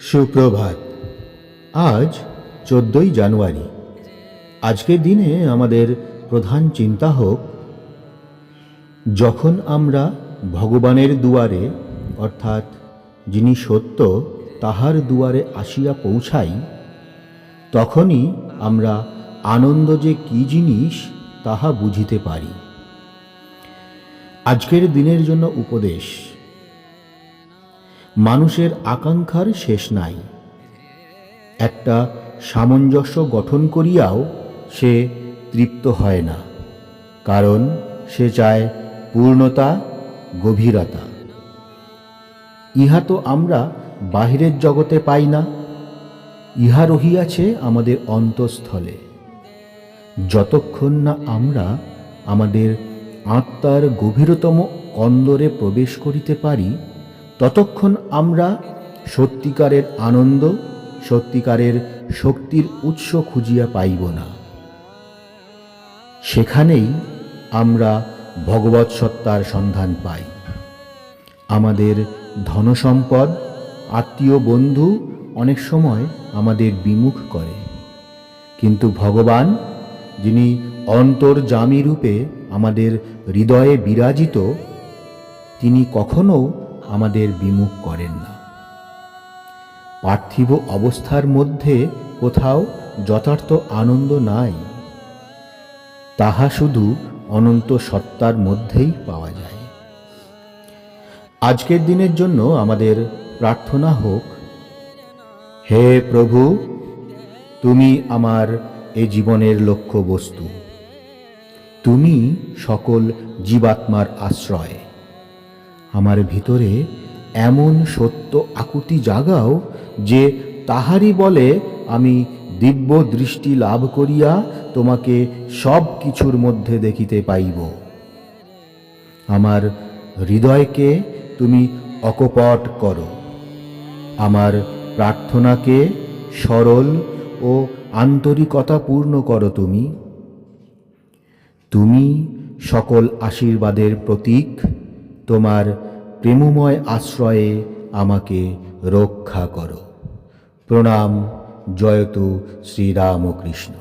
সুপ্রভাত। আজ 14ই জানুয়ারি। আজকের দিনে আমাদের প্রধান চিন্তা হোক, যখন আমরা ভগবানের দুয়ারে অর্থাৎ যিনি সত্য তাহার দুয়ারে আসিয়া পৌঁছাই, তখনই আমরা আনন্দ যে কী জিনিস তাহা বুঝিতে পারি। আজকের দিনের জন্য উপদেশ: মানুষের আকাঙ্ক্ষার শেষ নাই। একটা সামঞ্জস্য গঠন করিয়াও সে তৃপ্ত হয় না, কারণ সে চায় পূর্ণতা, গভীরতা। ইহা তো আমরা বাহিরের জগতে পাই না, ইহা রহিয়াছে আমাদের অন্তঃস্থলে। যতক্ষণ না আমরা আমাদের আত্মার গভীরতম কন্দরে প্রবেশ করিতে পারি, ততক্ষণ আমরা সত্যিকারের আনন্দ, সত্যিকারের শক্তির উৎস খুঁজিয়া পাইব না। সেখানেই আমরা ভগবৎ সত্তার সন্ধান পাই। আমাদের ধনসম্পদ, আত্মীয় বন্ধু অনেক সময় আমাদের বিমুখ করে, কিন্তু ভগবান, যিনি অন্তর্যামী রূপে আমাদের হৃদয়ে বিরাজিত, তিনি কখনো আমাদের বিমুখ করেন না। পার্থিব অবস্থার মধ্যে কোথাও যথার্থ আনন্দ নাই, তাহা শুধু অনন্ত সত্তার মধ্যেই পাওয়া যায়। আজকের দিনের জন্য আমাদের প্রার্থনা হোক, হে প্রভু, তুমি আমার এ জীবনের লক্ষ্য বস্তু, তুমি সকল জীবাত্মার আশ্রয়। আমার ভিতরে এমন সত্য আকুতি জাগাও যে তাহারই বলে আমি দিব্য দৃষ্টি লাভ করিয়া তোমাকে সব কিছুর মধ্যে দেখিতে পাইব। আমার হৃদয়কে তুমি অকপট করো, আমার প্রার্থনাকে সরল ও আন্তরিকতাপূর্ণ করো। তুমি সকল আশীর্বাদের প্রতীক, তোমার প্রেমময় আশ্রয়ে আমাকে রক্ষা করো। প্রণাম। জয়তু শ্রীরামকৃষ্ণ।